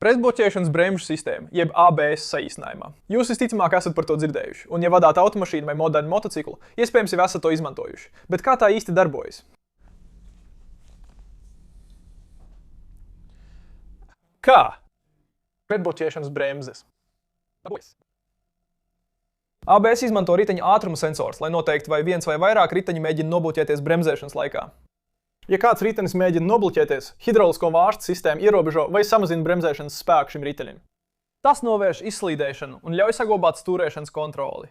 Pretbloķēšanas bremžu sistēma, jeb ABS saīsinājumā. Jūs visticamāk esat par to dzirdējuši, un ja vadāt automašīnu vai modernu motociklu, iespējams jau esat to izmantojuši. Bet kā tā īsti darbojas? Kā? Pretbloķēšanas bremzes. ABS izmanto riteņa ātruma sensors, lai noteiktu, vai viens vai vairāk riteņi mēģina nobloķēties bremzēšanas laikā. Ja kāds ritenis mēģina nobloķēties, hidraulisko vārstu sistēma ierobežo vai samazina bremzēšanas spēku šim ritenim. Tas novērš izslīdēšanu un ļauj saglabāt stūrēšanas kontroli.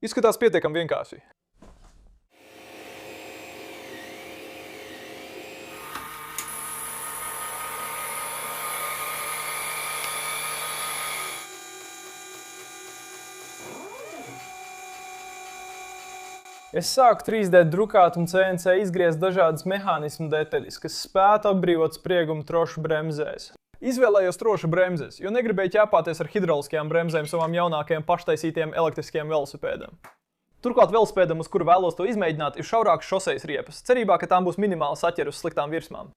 Izskatās pietiekami vienkārši. Es sāku 3D drukāt un CNC izgriezt dažādas mehānismu detaļas, kas spētu atbrīvot spriegumu trošu bremzēs. Izvēlējos trošu bremzes, jo negribēju ķēpāties ar hidrauliskajām bremzēm savām jaunākajām paštaisītajiem elektriskajiem velosipēdam. Turklāt velosipēdam, uz kuru vēlos to izmēģināt, ir šaurākas šosejas riepas, cerībā, ka tām būs minimāli saķeri uz sliktām virsmām.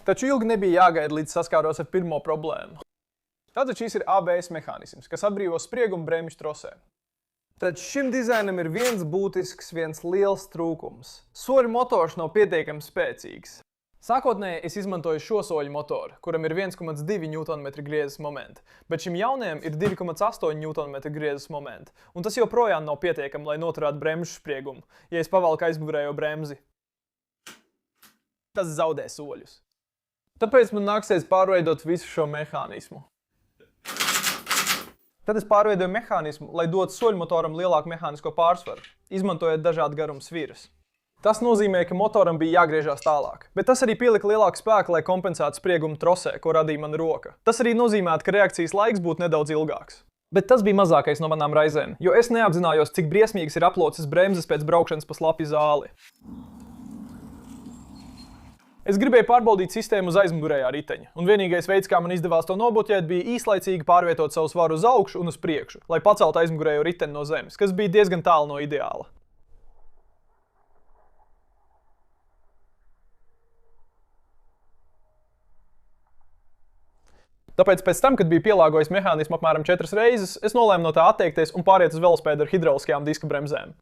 Taču ilgi nebija jāgaida, līdz saskāros ar pirmo problēmu. Tātad šis ir ABS mehānisms, kas atbrīvo spriegumu bremžu trosē. Taču šim dizainam ir viens būtisks, viens liels trūkums. Soļu motors nav pietiekami spēcīgs. Sākotnēji es izmantoju šo soļu motoru, kuram ir 1,2 Nm griezes momenti, bet šim jaunajam ir 2,8 Nm griezes momenti, un tas joprojām nav pietiekami, lai noturētu bremžu spriegumu, ja es pavalku aizmugurējo bremzi. Tas zaudē soļus. Tāpēc man nāksies pārveidot visu šo mehānismu. Tad es pārveidoju mehānismu, lai dotu soļmotoram lielāku mehānisko pārsvaru, izmantojot dažādu garumu sviras. Tas nozīmē, ka motoram bija jāgriežās tālāk, bet tas arī pielika lielāku spēku, lai kompensētu spriegumu trosē, ko radīja mana roka. Tas arī nozīmē, ka reakcijas laiks būtu nedaudz ilgāks. Bet tas bija mazākais no manām raizēm, jo es neapzinājos, cik briesmīgas ir aploces bremzes pēc braukšanas pa slapju zāli. Es gribēju pārbaudīt sistēmu uz aizmugurējā riteņa, un vienīgais veids, kā man izdevās to nobloķēt, bija īslaicīgi pārvietot savu svaru uz augšu un uz priekšu, lai paceltu aizmugurējo riteni no zemes, kas bija diezgan tālu no ideāla. Tāpēc pēc tam, kad biju pielāgojis mehānismu apmēram 4 reizes, es nolēmu no tā atteikties un pāriet uz velosipēdu ar hidrauliskajām diska bremzēm.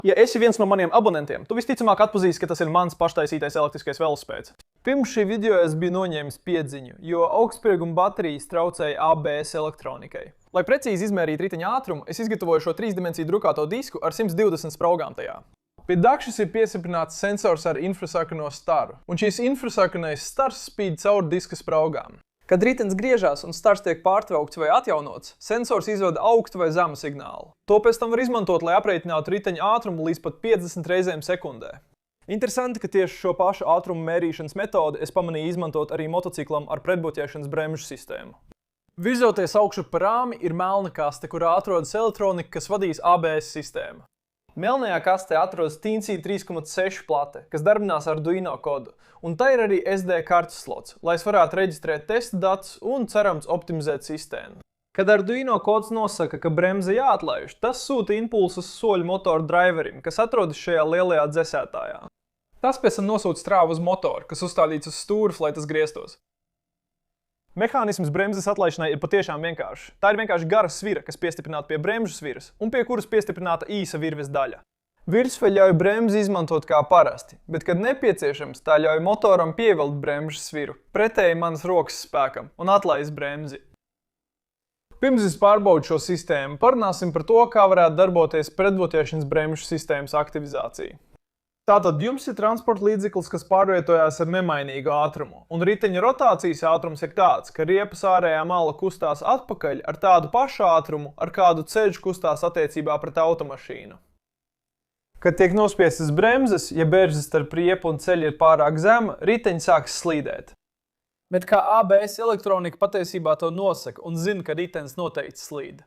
Ja esi viens no maniem abonentiem, tu visticamāk atpazīsi, ka tas ir mans paštaisītais elektriskais velosipēds. Pirms šī video es biju noņēmis piedziņu, jo augstsprieguma baterijas traucēja ABS elektronikai. Lai precīzi izmērītu riteņa ātrumu, es izgatavoju šo 3-dimensiju drukāto disku ar 120 spraugām tajā. Pie dakšas ir piestiprināts sensors ar infrasarkano staru, un šīs infrasarkanais stars spīd cauri diska spraugām. Kad ritenis griežās un stars tiek pārtraukts vai atjaunots, sensors izvada augstu vai zemu signālu. To pēc tam var izmantot, lai aprēķinātu riteņa ātrumu līdz pat 50 reizēm sekundē. Interesanti, ka tieši šo pašu ātrumu mērīšanas metodi es pamanīju izmantot arī motociklam ar pretbloķēšanas bremžu sistēmu. Virzoties augšu pa rāmi ir melna kaste, kurā atrodas elektronika, kas vadīs ABS sistēmu. Melnajā kastē atrodas TNC 3.6 plate, kas darbinās ar Arduino kodu, un tā ir arī SD kartes slots, lai es varētu reģistrēt testa datus un cerams optimizēt sistēmu. Kad Arduino kods nosaka, ka bremze jāatlaiž, tas sūta impulsus soļu motoru driverim, kas atrodas šajā lielajā dzesētājā. Tas pēc tam nosūta strāvu uz motoru, kas uzstādīts uz stūres, lai tas grieztos. Mehānisms bremzes atlaišanai ir patiešām vienkāršs. Tā ir vienkārši gara svira, kas piestiprināta pie bremžu sviras un pie kuras piestiprināta īsa virves daļa. Virsveļ ļauj bremzi izmantot kā parasti, bet, kad nepieciešams, tā ļauj motoram pievilkt bremžu sviru, pretēji manas rokas spēkam, un atlaist bremzi. Pirms es pārbaudu šo sistēmu, parunāsim par to, kā varētu darboties pretbloķēšanas bremžu sistēmas aktivizācija. Tātad jums ir transporta līdzeklis, kas pārvietojās ar nemainīgu ātrumu, un riteņa rotācijas ātrums ir tāds, ka riepas ārējā mala kustās atpakaļ ar tādu pašu ātrumu, ar kādu ceļš kustās attiecībā pret automašīnu. Kad tiek nospiestas bremzes, ja bēržas starp riepu un ceļu ir pārāk zema, riteņi sāks slīdēt. Bet kā ABS elektronika patiesībā to nosaka un zina, ka ritenis noteikti slīd?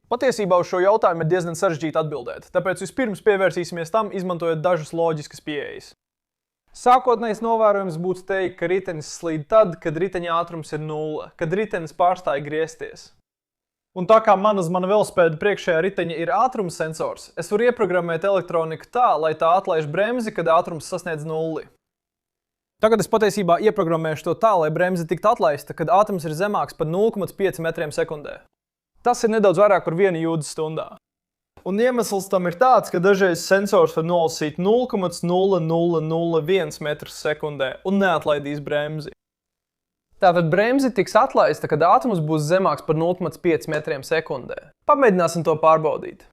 Patiesībā uz šo jautājumu ir diezgan sarežģīti atbildēt, tāpēc vispirms pievērsīsimies tam, izmantojot dažas loģiskas pieejas. Sākotnējs novērojums būtu teikt, ka ritenis slīd tad, kad riteņa ātrums ir 0, kad ritenis pārstāja griezties. Un tā kā man uz mana velosipēda priekšējā riteņa ir ātruma sensors, es varu ieprogrammēt elektroniku tā, lai tā atlaiž bremzi, kad ātrums sasniedz 0. Tagad es patiesībā ieprogrammēšu to tā, lai bremze tiktu atlaista, kad ātrums ir zemāks par 0,5 metriem sekundē. Tas ir nedaudz vairāk par 1 jūdzi stundā. Un iemesls tam ir tāds, ka dažreiz sensors var nolasīt 0,0001 metrus sekundē un neatlaidīs bremzi. Tātad bremze tiks atlaista, kad ātrums būs zemāks par 0,5 metriem sekundē. Pamēģināsim to pārbaudīt.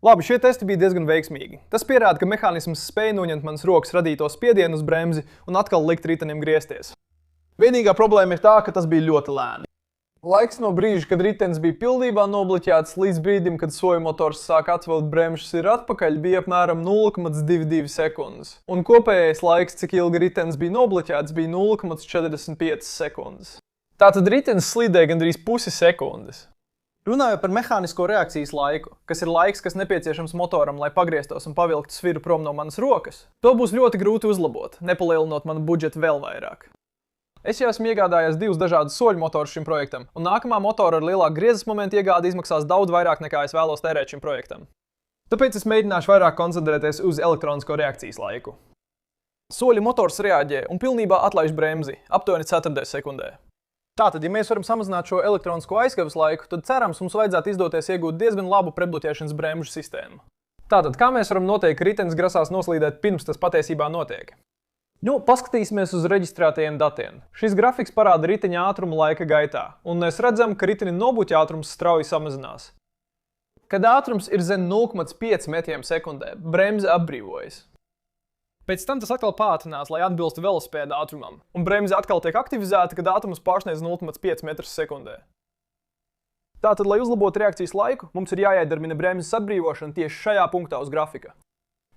Labi, šie testi bija diezgan veiksmīgi. Tas pierāda, ka mehānisms spēja noņemt manas rokas radīto spiedienu uz bremzi un atkal likt ritenim griezties. Vienīgā problēma ir tā, ka tas bija ļoti lēni. Laiks no brīža, kad ritenis bija pilnībā nobloķēts, līdz brīdim, kad soju motors sāk atvilkt bremžas ir atpakaļ, bija apmēram 0,22 sekundes. Un kopējais laiks, cik ilgi ritenis bija nobloķēts, bija 0,45 sekundes. Tātad ritenis slīdēja gandrīz pusi sekundes. Runājot par mehānisko reakcijas laiku, kas ir laiks, kas nepieciešams motoram, lai pagrieztos un pavilktu sviru prom no manas rokas, to būs ļoti grūti uzlabot, nepalielinot manu budžetu vēl vairāk. Es jau esmu iegādājies 2 dažādus soļu motorus šim projektam, un nākamā motora ar lielāku griezes momentu iegāde izmaksās daudz vairāk nekā es vēlos tērēt šim projektam. Tāpēc es mēģināšu vairāk koncentrēties uz elektronisko reakcijas laiku. Soļu motors reaģē un pilnībā atlaiž bremzi, aptuveni 1/4 sekundē. Tātad, ja mēs varam samazināt šo elektronisko aizkavas laiku, tad cerams mums vajadzētu izdoties iegūt diezgan labu prebloķēšanas bremžu sistēmu. Tātad, kā mēs varam noteikt, ka ritenis grasās noslīdēt pirms tas patiesībā notiek? Paskatīsimies uz reģistrētajiem datiem. Šis grafiks parāda riteņa ātrumu laika gaitā, un mēs redzam, ka riteņa nobuķa ātrums strauji samazinās. Kad ātrums ir zem 0,5 metriem sekundē, bremze atbrīvojas. Pēc tam tas atkal pātrinās, lai atbilstu velosipēda ātrumam, un bremze atkal tiek aktivizēta, kad ātrums pārsniedz 0,5 metrus sekundē. Tātad, lai uzlabotu reakcijas laiku, mums ir jāiedarbina bremzes atbrīvošana tieši šajā punktā uz grafika.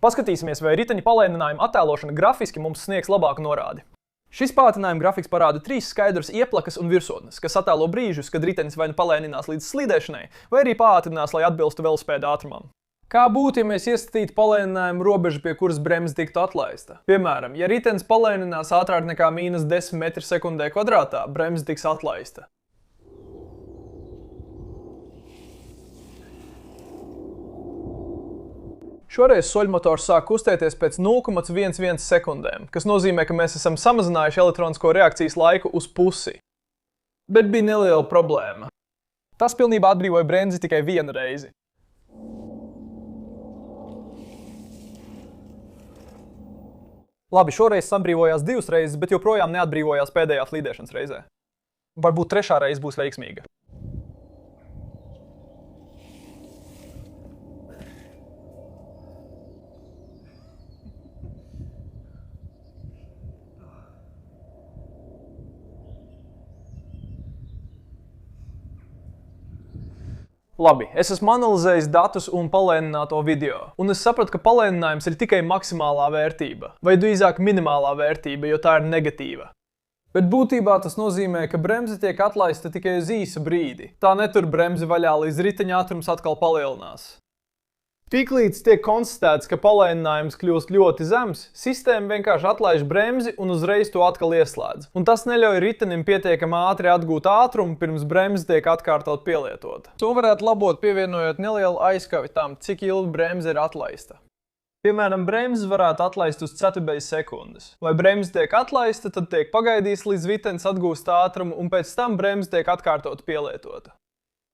Paskatīsimies, vai riteņa palēninājuma attēlošana grafiski mums sniegs labāku norādi. Šis pātrinājuma grafiks parāda 3 skaidras ieplakas un virsotnes, kas attēlo brīžus, kad ritenis vai nu palēninās līdz slīdēšanai, vai arī pātrinās, lai atbilstu velosipēda ātrumam. Kā būtu, ja mēs iestatītu palēninājumu robežu, pie kuras bremze tiktu atlaista? Piemēram, ja ritenis palēninās ātrāk nekā -10 metri sekundē kvadrātā, bremze tiks atlaista. Šoreiz soļmotors sāk kustēties pēc 0,11 sekundēm, kas nozīmē, ka mēs esam samazinājuši elektronisko reakcijas laiku uz pusi. Bet bija neliela problēma. Tas pilnībā atbrīvoja bremzi tikai 1 reizi. Labi, šoreiz atbrīvojās 2 reizes, bet joprojām neatbrīvojās pēdējā slīdēšanas reizē. Varbūt 3. reize būs veiksmīga. Labi, es esmu analizējis datus un palēnināto video, un es sapratu, ka palēninājums ir tikai maksimālā vērtība, vai drīzāk minimālā vērtība, jo tā ir negatīva. Bet būtībā tas nozīmē, ka bremze tiek atlaista tikai uz īsu brīdi. Tā netur bremzi vaļā, līdz riteņa ātrums atkal palielinās. Tiklīdz tiek konstatēts, ka palēninājums kļūst ļoti zems, sistēma vienkārši atlaiž bremzi un uzreiz to atkal ieslēdz. Un tas neļauj ritenim pietiekami ātri atgūt ātrumu, pirms bremze tiek atkārtot pielietota. To varētu labot, pievienojot nelielu aizkavi tam, cik ilgi bremze ir atlaista. Piemēram, bremzi varētu atlaist uz 4 sekundes. Lai bremze tiek atlaista, tad tiek pagaidīts, līdz ritenis atgūst ātrumu, un pēc tam bremze tiek atkārtot pielietota.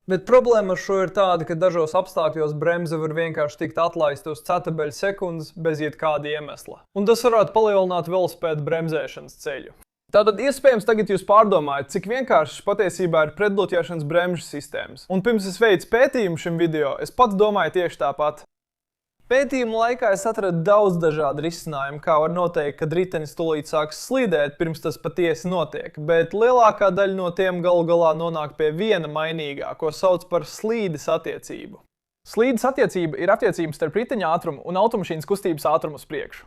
Bet problēma ar šo ir tāda, ka dažos apstākļos bremze var vienkārši tikt atlaista uz 4 sekundes bez jebkāda iemesla. Un tas varētu palielināt velosipēda bremzēšanas ceļu. Tātad iespējams tagad jūs pārdomājat, cik vienkārši patiesībā ir pretbloķēšanas bremžu sistēmas. Un pirms es veicu pētījumu šim video, es pats domāju tieši tāpat. Pētījuma laikā es atradu daudz dažādu risinājumu, kā var noteikt, kad ritenis tūlīt sāks slīdēt, pirms tas patiesi notiek, bet lielākā daļa no tiem galu galā nonāk pie viena mainīgā, ko sauc par slīdes attiecību. Slīdes attiecība ir attiecības starp riteņa ātrumu un automašīnas kustības ātrumu uz priekšu.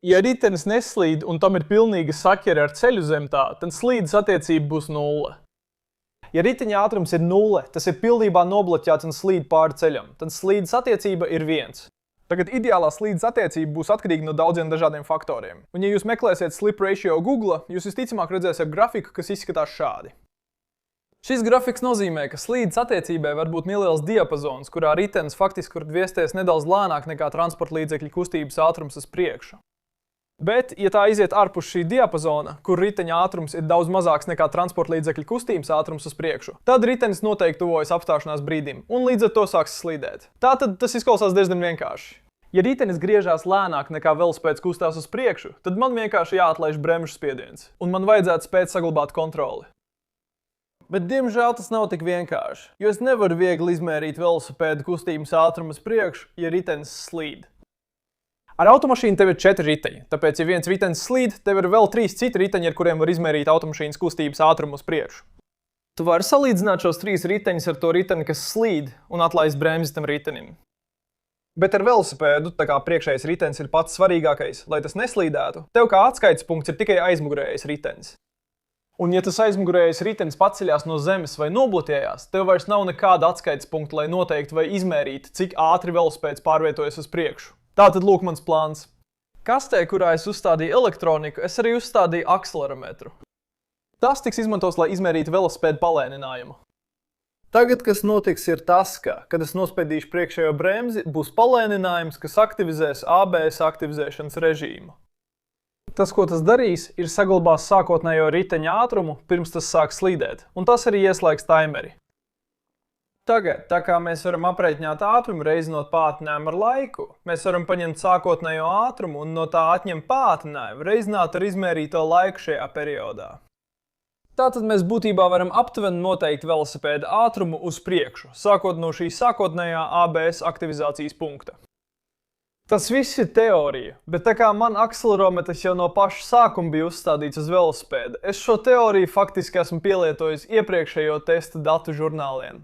Ja ritenis neslīd un tam ir pilnīga saķere ar ceļu zem tā, tad slīdes attiecība būs 0. Ja riteņa ātrums ir 0, tas ir pilnībā nobloķēts un slīd pāri ceļam, tad slīdes attiecība ir 1. Tagad ideālā slīdes attiecība būs atkarīga no daudziem dažādiem faktoriem. Un ja jūs meklēsiet slip ratio Google, jūs visticamāk redzēsiet grafiku, kas izskatās šādi. Šis grafiks nozīmē, ka slīdes attiecībai var būt neliels diapazons, kurā ritenis faktiski var viesties nedaudz lēnāk nekā transporta līdzekļa kustības ātrums uz priekšu. Bet, ja tā iziet ārpus šī diapazona, kur riteņa ātrums ir daudz mazāks nekā transporta līdzekļa kustības ātrums uz priekšu, tad ritenis noteikti tuvojas apstāšanās brīdim un līdz ar to sāks slīdēt. Tātad tas izklausās diezgan vienkārši. Ja ritenis griežās lēnāk nekā velospēds kustās uz priekšu, tad man vienkārši jāatlaiž bremžu spiediens, un man vajadzētu spēt saglabāt kontroli. Bet, diemžēl, tas nav tik vienkārši, jo es nevaru viegli izmērīt velosipēda kustības ātrumu uz priekšu, ja ritenis slīd. Ar automašīnu tev ir 4 riteņi, tāpēc, ja viens ritenis slīd, tev ir vēl 3 citi riteņi, ar kuriem var izmērīt automašīnas kustības ātrumu uz priekšu. Tu vari salīdzināt šos 3 riteņus ar to riteni, kas slīd, un atlaist bremzi tam ritenim. Bet ar velosipēdu, tā kā priekšējais ritenis ir pats svarīgākais, lai tas neslīdētu, tev kā atskaites punkts ir tikai aizmugurējais ritenis. Un ja tas aizmugurējais ritenis paceļās no zemes vai nobloķējās, tev vairs nav nekāda atskaites punkta, lai noteikti vai izmērītu, cik ātri velosipēds pārvietojas uz priekšu. Tātad lūk mans plāns. Kastē, kurā es uzstādīju elektroniku, es arī uzstādīju akselerometru. Tas tiks izmantos, lai izmērītu velosipēda palēninājumu. Tagad, kas notiks, ir tas, ka, kad es nospiedīšu priekšējo bremzi, būs palēninājums, kas aktivizēs ABS aktivizēšanas režīmu. Tas, ko tas darīs, ir saglabās sākotnējo riteņa ātrumu, pirms tas sāk slīdēt, un tas arī ieslēgs taimeri. Tagad, tā kā mēs varam aprēķināt ātrumu reizinot pātrinājumu ar laiku, mēs varam paņemt sākotnējo ātrumu un no tā atņemt pātrinājumu, reizināt ar izmērīto laiku šajā periodā. Tātad mēs būtībā varam aptuveni noteikt velosipēda ātrumu uz priekšu, sākot no šī sākotnējā ABS aktivizācijas punkta. Tas viss ir teorija, bet tā kā man akselerometrs jau no paša sākuma bija uzstādīts uz velosipēda, es šo teoriju faktiski esmu pielietojis iepriekšējo testa datu žurnāliem.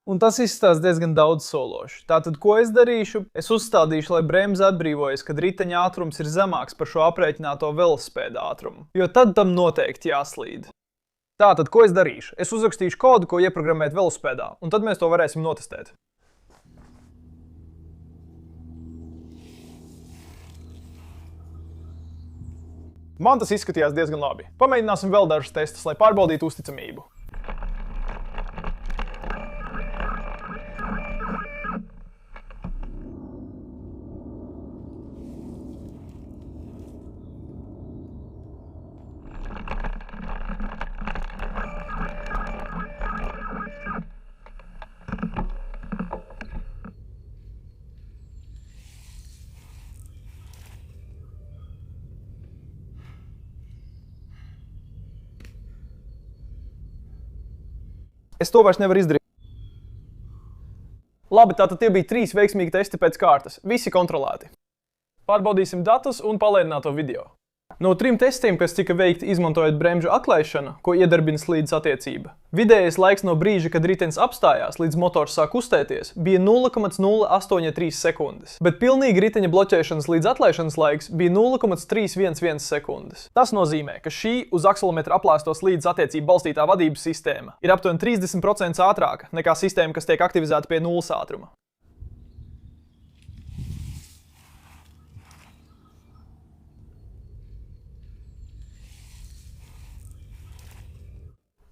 Un tas izskatās diezgan daudz sološi. Tātad, ko es darīšu? Es uzstādīšu, lai bremze atbrīvojas, kad riteņa ātrums ir zemāks par šo aprēķināto velosipēda ātrumu, jo tad tam noteikti jāslīd. Tātad, ko es darīšu? Es uzrakstīšu kodu, ko ieprogrammēt velosipēdā, un tad mēs to varēsim notestēt. Man tas izskatījās diezgan labi. Pamēģināsim vēl dažus testus, lai pārbaudītu uzticamību. Es to vairs nevaru izdarīt. Labi, tātad tie bija 3 veiksmīgi testi pēc kārtas. Visi kontrolēti. Pārbaudīsim datus un palēnināto video. No 3 testiem, kas tika veikti izmantojot bremžu atlaišanu, ko iedarbina slīdes attiecība, vidējais laiks no brīža, kad ritenis apstājās, līdz motors sāk kustēties, bija 0,083 sekundes, bet pilnīgi riteņa bloķēšanas līdz atlaišanas laiks bija 0,311 sekundes. Tas nozīmē, ka šī uz akselerometra aplēsto slīdes attiecību balstītā vadības sistēma ir aptuveni 30% ātrāka nekā sistēma, kas tiek aktivizēta pie 0 ātruma.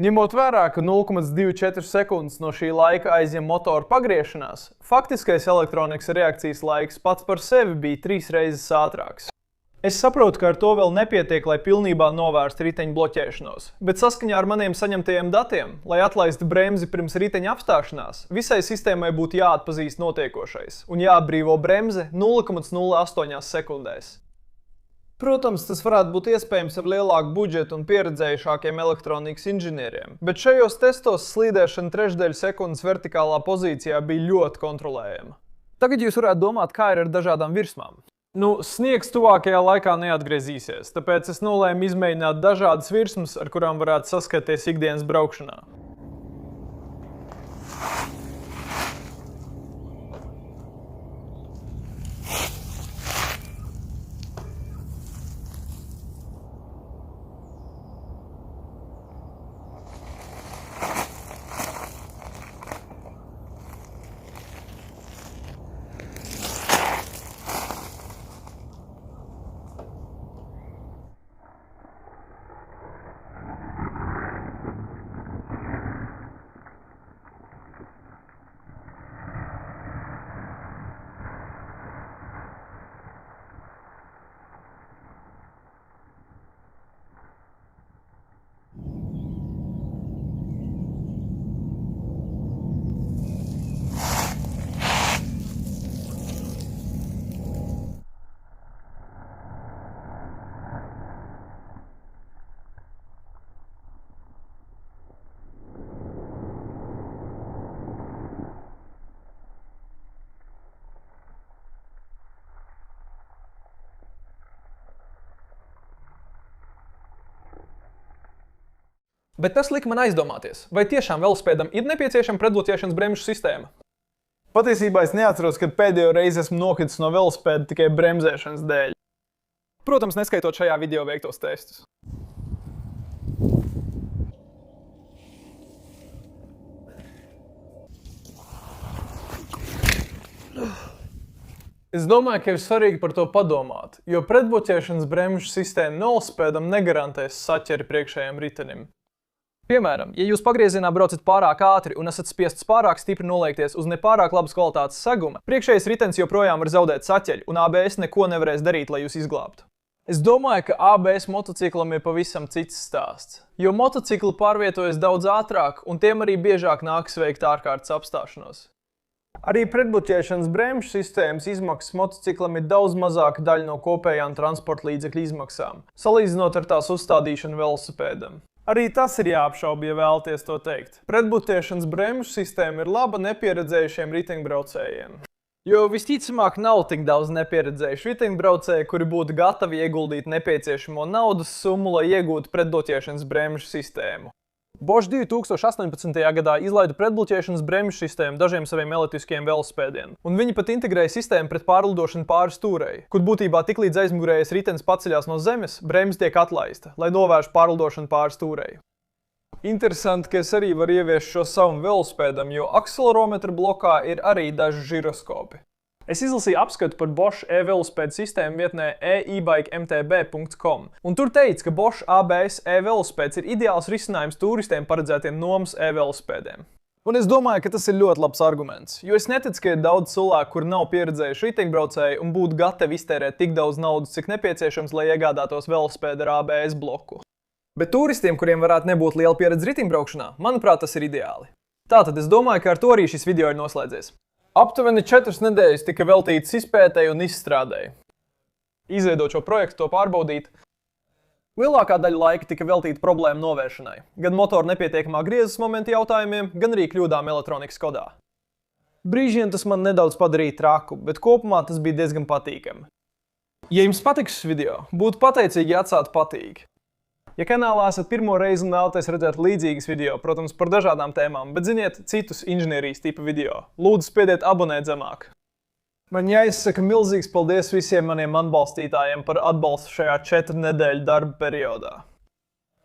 Ņemot vērā, ka 0,24 sekundes no šī laika aizņem motora pagriešanās, faktiskais elektronikas reakcijas laiks pats par sevi bija 3 reizes ātrāks. Es saprotu, ka ar to vēl nepietiek, lai pilnībā novērstu riteņa bloķēšanos, bet saskaņā ar maniem saņemtajiem datiem, lai atlaistu bremzi pirms riteņa apstāšanās, visai sistēmai būtu jāatpazīst notiekošais un jāatbrīvo bremze 0,08 sekundēs. Protams, tas varētu būt iespējams ar lielāku budžetu un pieredzējušākiem elektronikas inženieriem, bet šajos testos slīdēšana 1/3 sekundes vertikālā pozīcijā bija ļoti kontrolējama. Tagad jūs varētu domāt, kā ir ar dažādām virsmām. Sniegs tuvākajā laikā neatgriezīsies, tāpēc es nolēmu izmēģināt dažādas virsmas, ar kurām varētu saskarties ikdienas braukšanā. Bet tas lika man aizdomāties, vai tiešām velospēdam ir nepieciešama pretbloķēšanas bremžu sistēma? Patiesībā es neatceros, kad pēdējo reizi esmu nokritis no velospēda tikai bremzēšanas dēļ. Protams, neskaitot šajā video veiktos testus. Es domāju, ka ir svarīgi par to padomāt, jo pretbloķēšanas bremžu sistēma velospēdam negarantēs saķeri priekšējiem ritenim. Piemēram, ja jūs pagriezienā braucat pārāk ātri un esat spiests pārāk stipri noliekties uz nepārāk labas kvalitātes seguma, priekšējais ritens joprojām var zaudēt saķeļu un ABS neko nevarēs darīt, lai jūs izglābtu. Es domāju, ka ABS motociklam ir pavisam cits stāsts, jo motocikli pārvietojas daudz ātrāk un tiem arī biežāk nākas veikt ārkārtas apstāšanos. Arī pretbloķēšanas bremžu sistēmas izmaksas motociklam ir daudz mazāka daļa no kopējām transporta līdzekļu izmaksām, salīdzinot ar tās uzstādīšanu velosipēdam. Arī tas ir jāapšauba, ja vēlaties to teikt. Pretbloķēšanas bremžu sistēma ir laba nepieredzējušiem riteņbraucējiem. Jo visticamāk nav tik daudz nepieredzējušu riteņbraucēju, kuri būtu gatavi ieguldīt nepieciešamo naudas summu, lai iegūtu pretbloķēšanas bremžu sistēmu. Bosch 2018. gadā izlaida pretbloķēšanas bremžu sistēmu dažiem saviem elektriskajiem velospēdiem, un viņi pat integrēja sistēmu pret pārlidošanu pāri stūrei, kur būtībā tiklīdz aizmugurējais ritenis paceļās no zemes, bremze tiek atlaista, lai novērstu pārlidošanu pāri stūrei. Interesanti, ka es arī varu ieviest šo savam velospēdam, jo akselerometra blokā ir arī daži žiroskopi. Es izlasīju apskatu par Bosch e-velospēdu sistēmu vietnē e-bikemtb.com, un tur teica, ka Bosch ABS e-velospēds ir ideāls risinājums turistiem paredzētiem nomas e-velospēdiem. Un es domāju, ka tas ir ļoti labs arguments, jo es neticu, ka ir daudz cilvēku, kuri nav pieredzējuši riteņbraucēji un būtu gatavi iztērēt tik daudz naudas, cik nepieciešams, lai iegādātos velospēdu ar ABS bloku. Bet turistiem, kuriem varētu nebūt liela pieredze riteņbraukšanā, manuprāt, tas ir ideāli. Tātad es domāju, ka ar to arī šis video ir noslēdzies. Aptuveni 4 nedēļas tika veltītas izpētei un izstrādei. Izveidot šo projektu, to pārbaudīt, lielākā daļa laika tika veltīta problēmu novēršanai, gan motoru nepietiekamā griezes momenta jautājumiem, gan arī kļūdām elektronikas kodā. Brīžiem tas man nedaudz padarīja traku, bet kopumā tas bija diezgan patīkami. Ja jums patiks šis video, būtu pateicīgi, ja atstātu patīgi. Ja kanālā esat pirmo reizi un vēlaties redzēt līdzīgas video, protams, par dažādām tēmām, bet ziniet citus inženierijas tipa video, lūdzu spiediet abonēt zemāk. Man jāizsaka milzīgs paldies visiem maniem atbalstītājiem par atbalstu šajā 4 nedēļu darba periodā.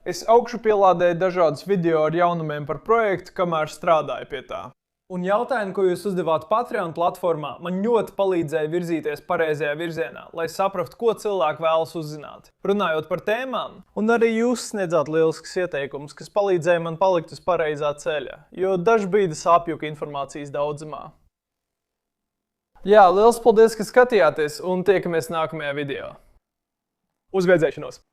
Es augšupielādēju dažādus video ar jaunumiem par projektu, kamēr strādāju pie tā. Un jautājumi, ko jūs uzdevāt Patreon platformā, man ļoti palīdzēja virzīties pareizajā virzienā, lai saprastu, ko cilvēki vēlas uzzināt, runājot par tēmām. Un arī jūs sniedzāt lielisks ieteikums, kas palīdzēja man palikt uz pareizā ceļa, jo dažbrīd apjuka informācijas daudzumā. Jā, liels paldies, ka skatījāties un tiekamies nākamajā video. Uz redzēšanos!